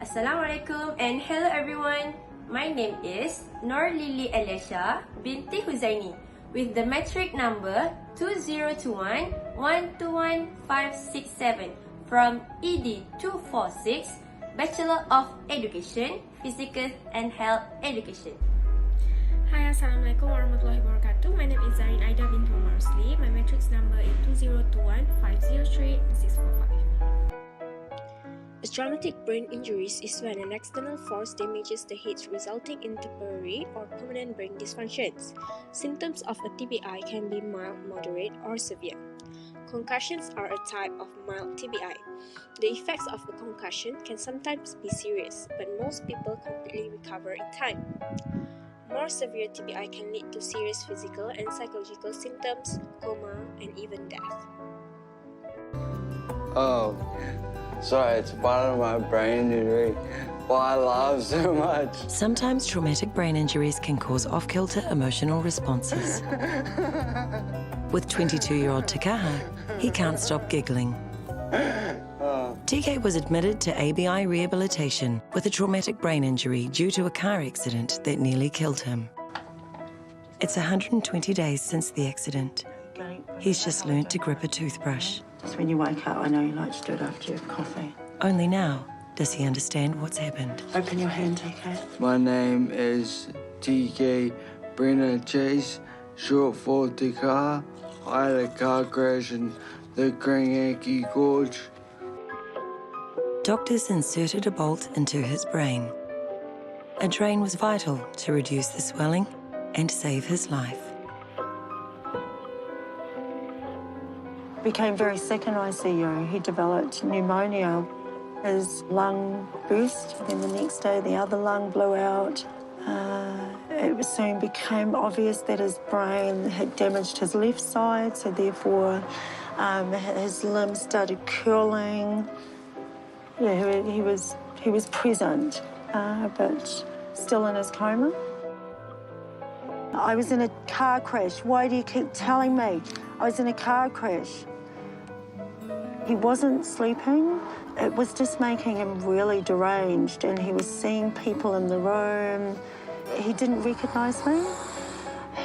Assalamualaikum and hello everyone. My name is Nur Lili Alicia binti Huzaini with the metric number 2021-121567 from EDU550, Bachelor of Education, Physical and Health Education. Hi, Assalamualaikum warahmatullahi wabarakatuh. My name is Zarin Aida binti Marsli. My matrix number is 2021-503-645. A traumatic brain injury is when an external force damages the head resulting in temporary or permanent brain dysfunctions. Symptoms of a TBI can be mild, moderate, or severe. Concussions are a type of mild TBI. The effects of a concussion can sometimes be serious, but most people completely recover in time. More severe TBI can lead to serious physical and psychological symptoms, coma, and even death. Oh, sorry, it's part of my brain injury, but I laugh so much. Sometimes traumatic brain injuries can cause off-kilter emotional responses. With 22-year-old Takaha, he can't stop giggling. TK was admitted to ABI rehabilitation with a traumatic brain injury due to a car accident that nearly killed him. It's 120 days since the accident. He's just learnt to grip a toothbrush. Just when you wake up, I know you like to do it after your coffee. Only now does he understand what's happened. Open your hand, TK. My name is TK Brenner Chase, short for Takaha. I had a car crash in the Kringaki Gorge. Doctors inserted a bolt into his brain. A drain was vital to reduce the swelling and save his life. Became very sick in ICU. He developed pneumonia. His lung burst, then the next day the other lung blew out. It soon became obvious that his brain had damaged his left side, so therefore his limbs started curling. Yeah, he was present, but still in his coma. I was in a car crash. Why do you keep telling me? I was in a car crash. He wasn't sleeping. It was just making him really deranged, and he was seeing people in the room. He didn't recognise me.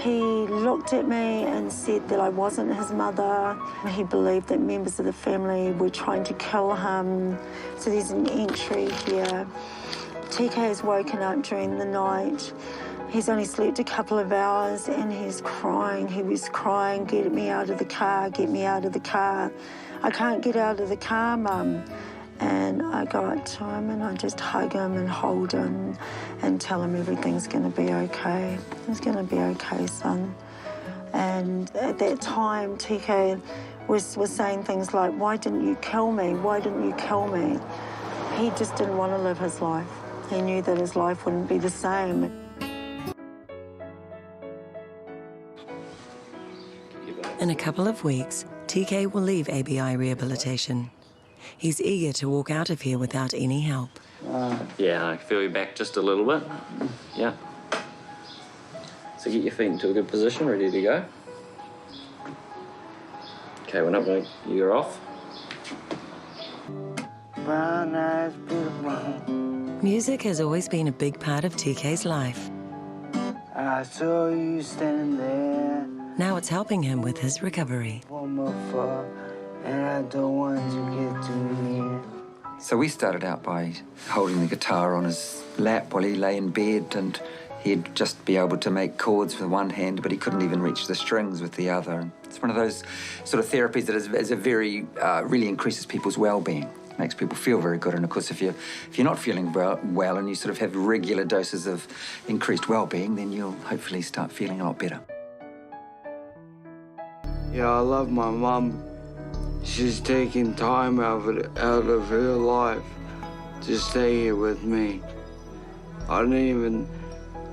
He looked at me and said that I wasn't his mother. He believed that members of the family were trying to kill him. So there's an entry here. TK has woken up during the night. He's only slept a couple of hours and he's crying. He was crying, "Get me out of the car, get me out of the car. I can't get out of the car, Mum." And I go up to him and I just hug him and hold him and tell him everything's going to be okay. It's going to be okay, son. And at that time, TK was saying things like, "Why didn't you kill me? Why didn't you kill me?" He just didn't want to live his life. He knew that his life wouldn't be the same. In a couple of weeks, TK will leave ABI rehabilitation. He's eager to walk out of here without any help. Yeah, I feel your back just a little bit. Yeah. So get your feet into a good position, ready to go. Okay, we're not going to... You're off. Brown eyes, beautiful. Music has always been a big part of TK's life. I saw you standing there. Now it's helping him with his recovery. From afar, and I don't want to get too near. So we started out by holding the guitar on his lap while he lay in bed, and he'd just be able to make chords with one hand, but he couldn't even reach the strings with the other. And it's one of those sort of therapies that is a very, really increases people's well-being, makes people feel very good. And of course, if you're not feeling well and you sort of have regular doses of increased well-being, then you'll hopefully start feeling a lot better. Yeah, I love my mum. She's taking time out of her life to stay here with me. I didn't even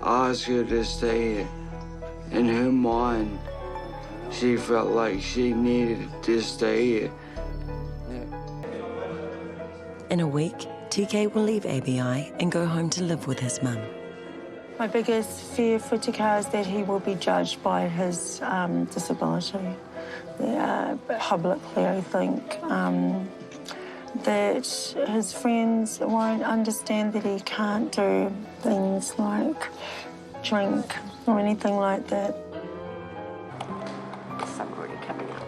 ask her to stay here. In her mind, she felt like she needed to stay here. In a week, TK will leave ABI and go home to live with his mum. My biggest fear for TK is that he will be judged by his disability. Publicly, I think that his friends won't understand that he can't do things like drink or anything like that. Some already coming up.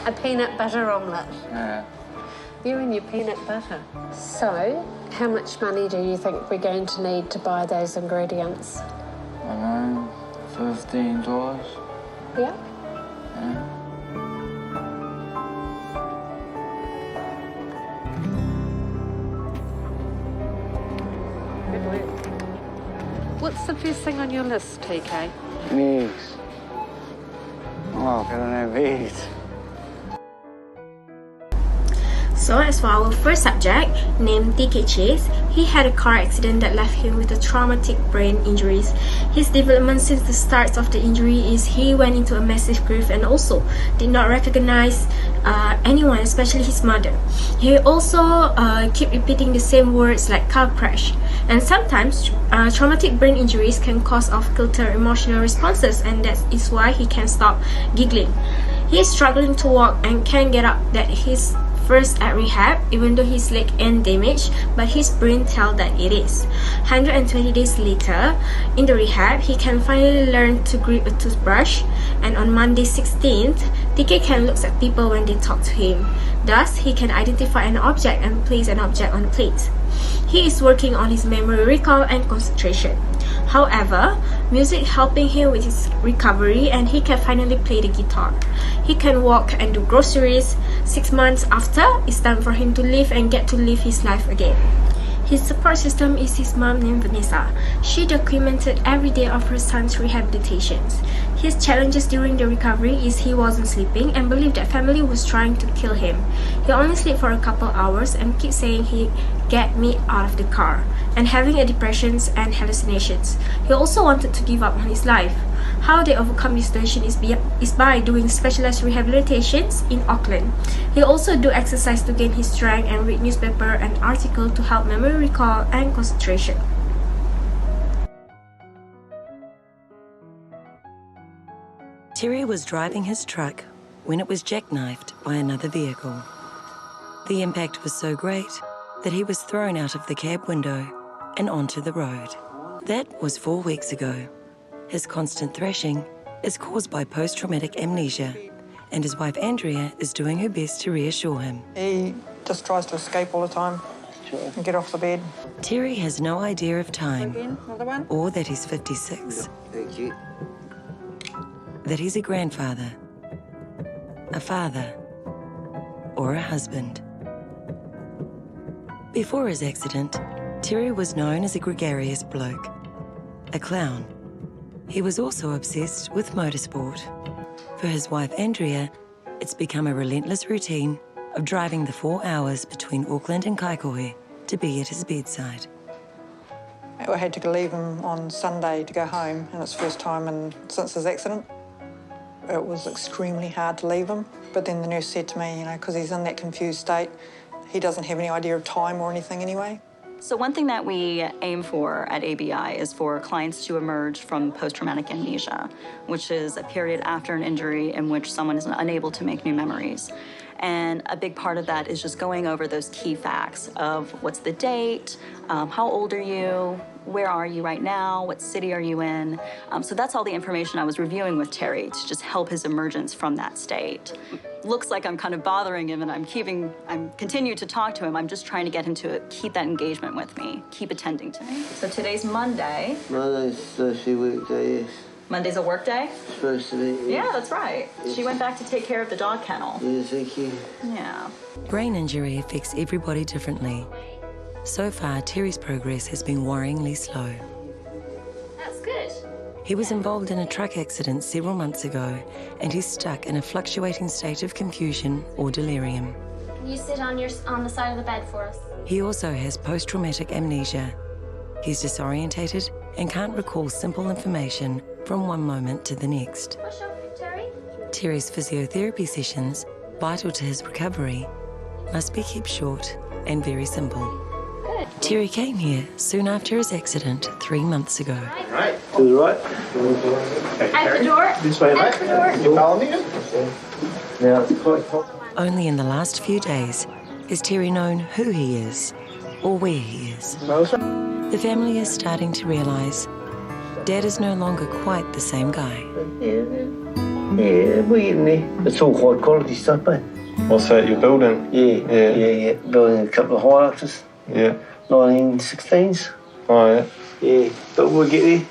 A peanut butter omelette. Yeah. You and your peanut butter. So, how much money do you think we're going to need to buy those ingredients? I don't know, $15. Yeah? Yeah. Good work. What's the first thing on your list, TK? Eggs. Oh, can I have eggs? So as for our first subject, named TK Chase, he had a car accident that left him with a traumatic brain injuries. His development since the start of the injury is he went into a massive grief and also did not recognize anyone, especially his mother. He also kept repeating the same words like car crash. And sometimes traumatic brain injuries can cause off-kilter emotional responses, and that is why he can't stop giggling. He is struggling to walk and can't get up. That his first at rehab, even though his leg ain't damaged, but his brain tells that it is. 120 days later, in the rehab, he can finally learn to grip a toothbrush, and on Monday 16th, TK can look at people when they talk to him. Thus, he can identify an object and place an object on a plate. He is working on his memory recall and concentration. However, music helping him with his recovery, and he can finally play the guitar. He can walk and do groceries. 6 months after, it's time for him to live and get to live his life again. His support system is his mom named Vanessa. She documented every day of her son's rehabilitations. His challenges during the recovery is he wasn't sleeping and believed that family was trying to kill him. He only slept for a couple hours and keeps saying he get me out of the car, and having a depressions and hallucinations. He also wanted to give up on his life. How they overcome this situation is by doing specialized rehabilitations in Auckland. He also do exercise to gain his strength and read newspaper and article to help memory recall and concentration. Terry was driving his truck when it was jackknifed by another vehicle. The impact was so great that he was thrown out of the cab window and onto the road. That was 4 weeks ago. His constant thrashing is caused by post-traumatic amnesia, and his wife Andrea is doing her best to reassure him. He just tries to escape all the time and get off the bed. Terry has no idea of time, Again, another one. or that he's 56, Thank you. that he's a grandfather, a father, or a husband. Before his accident, Terry was known as a gregarious bloke, a clown. He was also obsessed with motorsport. For his wife Andrea, it's become a relentless routine of driving the 4 hours between Auckland and Kaikohe to be at his bedside. I had to leave him on Sunday to go home, and it's the first time since his accident. It was extremely hard to leave him, but then the nurse said to me, because he's in that confused state, he doesn't have any idea of time or anything anyway. So one thing that we aim for at ABI is for clients to emerge from post-traumatic amnesia, which is a period after an injury in which someone is unable to make new memories. And a big part of that is just going over those key facts of what's the date, how old are you, where are you right now, what city are you in. So that's all the information I was reviewing with Terry to just help his emergence from that state. Looks like I'm kind of bothering him, and I'm continue to talk to him. I'm just trying to get him to keep that engagement with me, keep attending to me. So today's Monday. Monday's supposed to be weekday, yes. Monday's a work day? Supposed to be. Yeah, that's right. She went back to take care of the dog kennel. Yeah, thank you. Yeah. Brain injury affects everybody differently. So far, Terry's progress has been worryingly slow. That's good. He was involved in a truck accident several months ago, and he's stuck in a fluctuating state of confusion or delirium. Can you sit on the side of the bed for us? He also has post-traumatic amnesia. He's disorientated and can't recall simple information from one moment to the next. Push up, Terry. Terry's physiotherapy sessions, vital to his recovery, must be kept short and very simple. Good. Terry came here soon after his accident 3 months ago. Right. To the right. At the door. This way, mate. At the door. You follow me? Now it's quite hot. Only in the last few days has Terry known who he is or where he is. The family is starting to realise Dad is no longer quite the same guy. Yeah, we're getting there. It's all high quality stuff, mate. What's that you're building? Yeah. Building a couple of Hiluxes. Yeah. 1916s. Oh, yeah. Yeah, but we'll get there.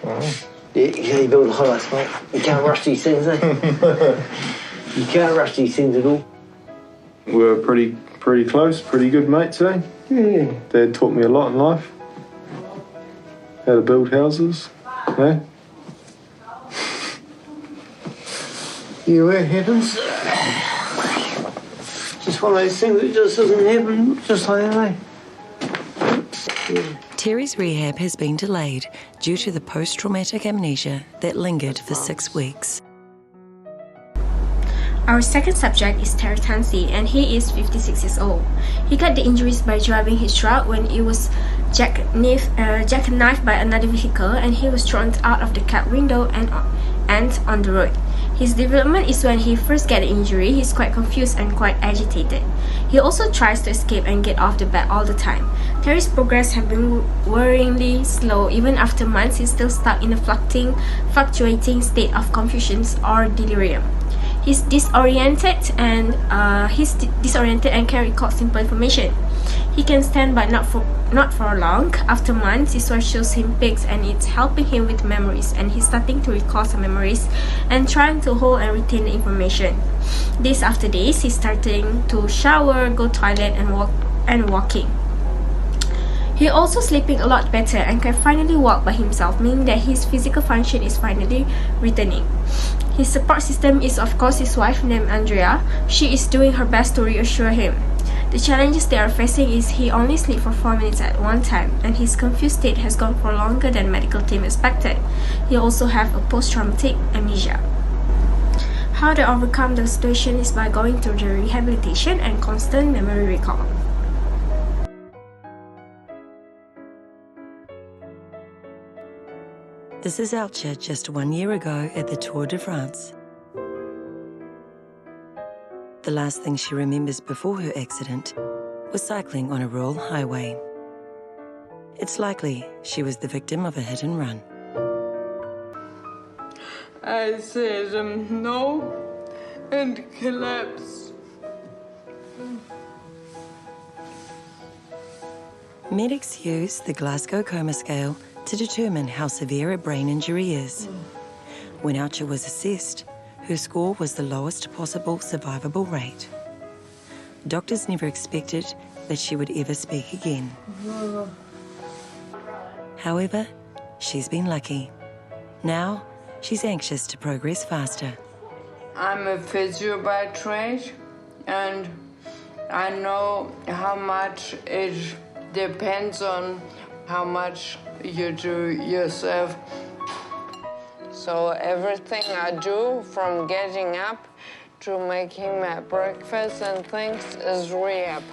Oh. Yeah, you can't build a Hilux, mate. You can't rush these things, eh? You can't rush these things at all. We were pretty close, pretty good mates, eh? Yeah. Dad taught me a lot in life. How to build houses, eh? Yeah, well, it happens. Just one of those things that just doesn't happen just like that, eh? Yeah. Terry's rehab has been delayed due to the post-traumatic amnesia that lingered for 6 weeks. Our second subject is Terry Tansey, and he is 56 years old. He got the injuries by driving his truck when it was jackknifed by another vehicle, and he was thrown out of the cab window and on the road. His development is when he first gets the injury, he's quite confused and quite agitated. He also tries to escape and get off the bed all the time. Terry's progress has been worryingly slow. Even after months, he's still stuck in a fluctuating state of confusion or delirium. He's disoriented and can recall simple information. He can stand but not for long. After months, his wife shows him pics and it's helping him with memories, and he's starting to recall some memories and trying to hold and retain the information. Days after days, he's starting to shower, go toilet and walking. He also sleeping a lot better and can finally walk by himself, meaning that his physical function is finally returning. His support system is of course his wife named Andrea. She is doing her best to reassure him. The challenges they are facing is he only sleeps for 4 minutes at one time, and his confused state has gone for longer than medical team expected. He also have a post-traumatic amnesia. How to overcome the situation is by going through the rehabilitation and constant memory recall. This is Alcha just 1 year ago at the Tour de France. The last thing she remembers before her accident was cycling on a rural highway. It's likely she was the victim of a hit and run. I said no and collapsed. Medics use the Glasgow Coma Scale to determine how severe a brain injury is. When Alcha was assessed, her score was the lowest possible survivable rate. Doctors never expected that she would ever speak again. However, she's been lucky. Now, she's anxious to progress faster. I'm a physio by trade, and I know how much it depends on how much you do yourself. So everything I do, from getting up to making my breakfast and things, is rehab.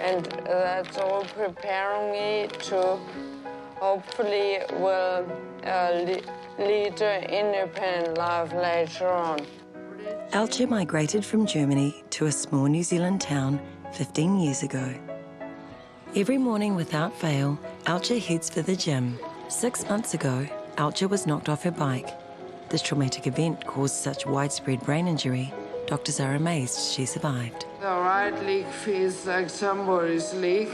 And that's all preparing me to hopefully will lead an independent life later on. Alcha migrated from Germany to a small New Zealand town 15 years ago. Every morning without fail, Alcha heads for the gym. 6 months ago, Alcha was knocked off her bike. This traumatic event caused such widespread brain injury, doctors are amazed she survived. The right leg feels like somebody's leg,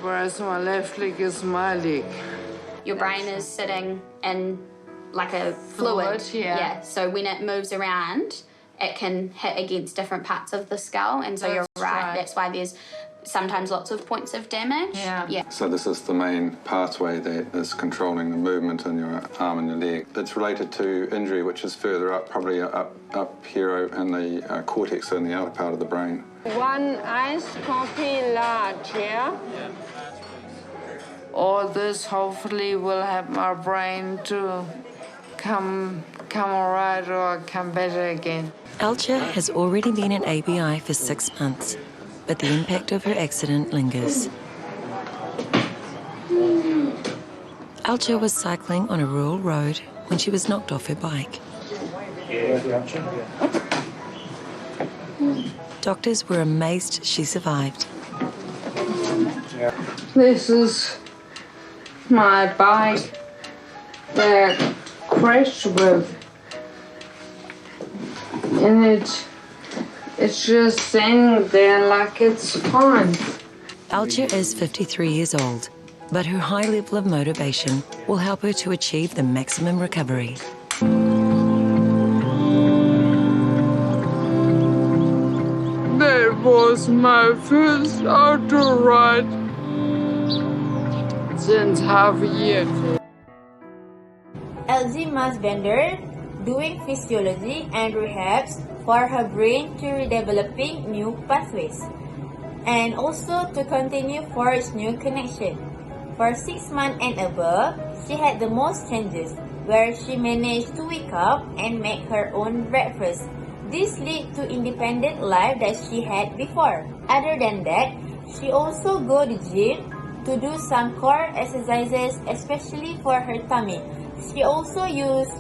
whereas my left leg is my leg. Your brain is sitting in like a fluid. Yeah. So when it moves around, it can hit against different parts of the skull, and so you're right. That's why there's sometimes lots of points of damage. Yeah. So this is the main pathway that is controlling the movement in your arm and your leg. It's related to injury, which is further up, probably up here in the cortex in the outer part of the brain. One iced coffee large, yeah? All this hopefully will help my brain to come all right or come better again. Alcha has already been at ABI for 6 months, but the impact of her accident lingers. Alcha was cycling on a rural road when she was knocked off her bike. Doctors were amazed she survived. This is my bike that crashed with, and it's just sitting there like it's fine. Alcha is 53 years old, but her high level of motivation will help her to achieve the maximum recovery. That was my first outdoor ride since half a year. LG Masbender doing physiology and rehabs for her brain to redeveloping new pathways and also to continue forge new connection. For 6 months and above, she had the most changes where she managed to wake up and make her own breakfast. This led to independent life that she had before. Other than that, she also go to gym to do some core exercises, especially for her tummy. She also used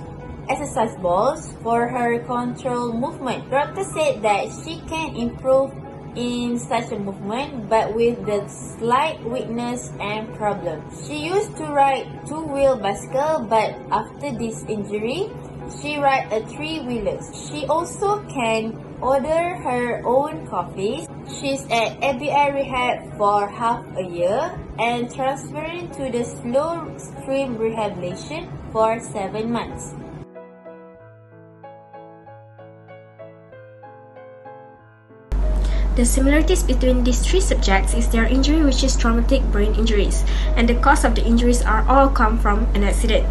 exercise balls for her control movement. Doctor said that she can improve in such a movement, but with the slight weakness and problem. She used to ride 2-wheel bicycle, but after this injury, she ride a 3-wheeler. She also can order her own coffee. She's at ABI rehab for half a year and transferring to the slow stream rehabilitation for 7 months. The similarities between these three subjects is their injury, which is traumatic brain injuries, and the cause of the injuries are all come from an accident.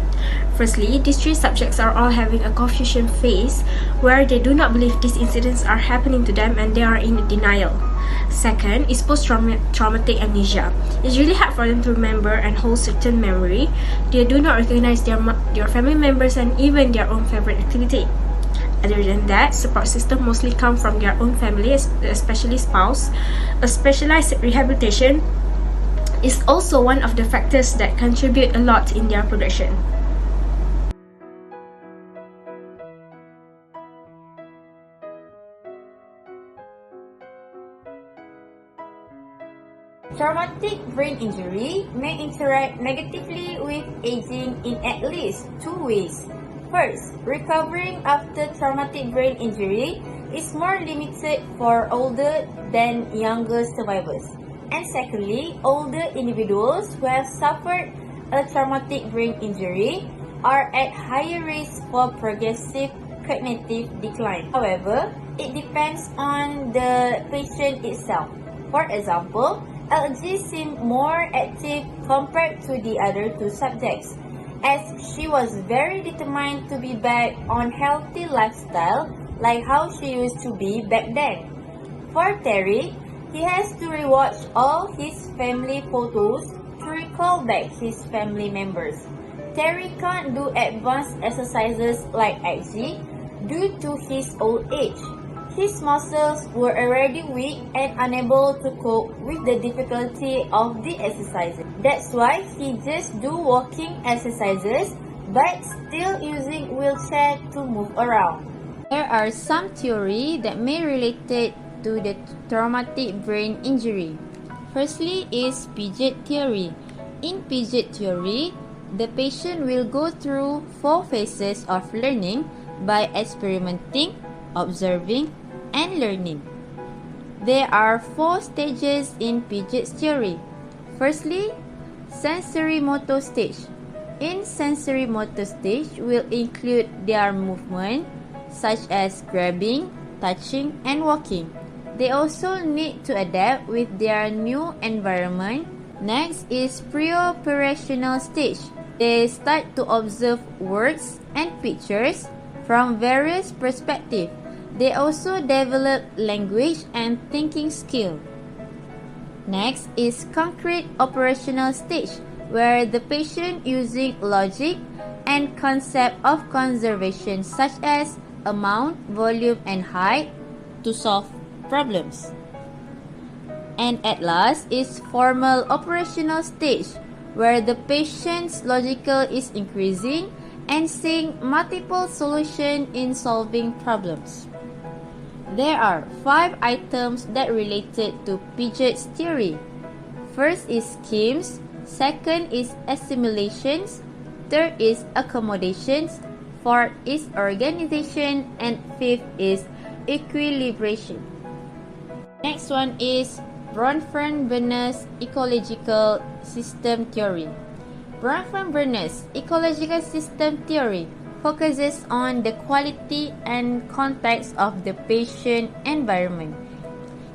Firstly, these three subjects are all having a confusion phase where they do not believe these incidents are happening to them and they are in denial. Second is post-traumatic amnesia. It's really hard for them to remember and hold certain memory. They do not recognize their family members and even their own favorite activity. Other than that, support system mostly come from their own family, especially spouse. A specialized rehabilitation is also one of the factors that contribute a lot in their progression. Traumatic brain injury may interact negatively with aging in at least 2 ways. First, recovering after traumatic brain injury is more limited for older than younger survivors. And secondly, older individuals who have suffered a traumatic brain injury are at higher risk for progressive cognitive decline. However, it depends on the patient itself. For example, LG seemed more active compared to the other two subjects, as she was very determined to be back on healthy lifestyle like how she used to be back then. For Terry, he has to rewatch all his family photos to recall back his family members. Terry can't do advanced exercises like IG due to his old age. His muscles were already weak and unable to cope with the difficulty of the exercises. That's why he just do walking exercises but still using wheelchair to move around. There are some theory that may relate it to the traumatic brain injury. Firstly is Piaget theory. In Piaget theory, the patient will go through 4 phases of learning by experimenting, observing, and learning. There are 4 stages in Piaget's theory. Firstly, sensory-motor stage. In sensory-motor stage will include their movement, such as grabbing, touching, and walking. They also need to adapt with their new environment. Next is pre-operational stage. They start to observe words and pictures from various perspectives. They also develop language and thinking skill. Next is concrete operational stage, where the patient using logic and concept of conservation such as amount, volume, and height to solve problems. And at last is formal operational stage, where the patient's logical is increasing and seeing multiple solutions in solving problems. There are 5 items that related to Piaget's theory. First is schemes, second is assimilations, third is accommodations, fourth is organization, and fifth is equilibration. Next one is Bronfenbrenner's ecological system theory. Bronfenbrenner's ecological system theory focuses on the quality and context of the patient environment.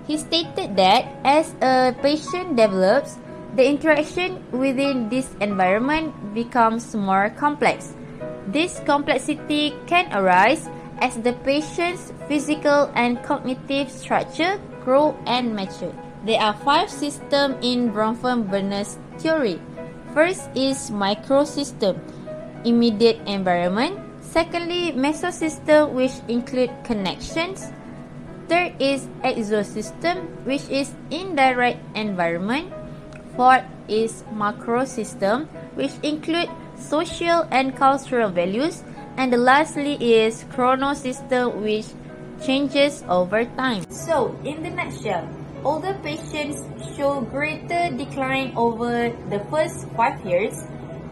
He stated that as a patient develops, the interaction within this environment becomes more complex. This complexity can arise as the patient's physical and cognitive structure grow and mature. There are 5 systems in Bronfenbrenner's theory. First is microsystem, immediate environment. Secondly, mesosystem, which include connections. Third is exosystem, which is indirect environment. Fourth is macrosystem, which include social and cultural values. And lastly is chronosystem, which changes over time. So, in the nutshell, older patients show greater decline over the first 5 years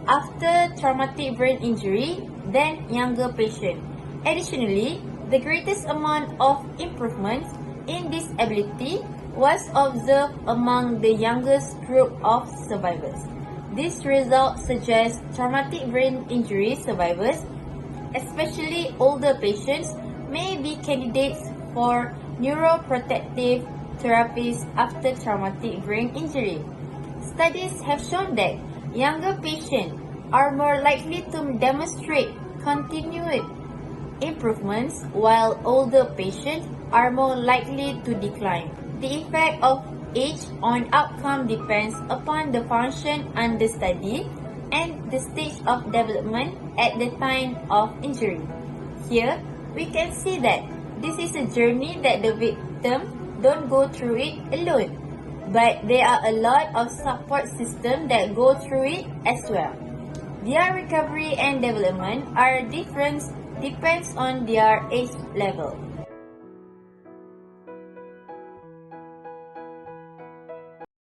after traumatic brain injury than younger patients. Additionally, the greatest amount of improvement in disability was observed among the youngest group of survivors. This result suggests traumatic brain injury survivors, especially older patients, may be candidates for neuroprotective therapies after traumatic brain injury. Studies have shown that younger patients are more likely to demonstrate continued improvements, while older patients are more likely to decline. The effect of age on outcome depends upon the function under study and the stage of development at the time of injury. Here, we can see that this is a journey that the victim don't go through it alone, but there are a lot of support systems that go through it as well. Their recovery and development are different depends on their age level.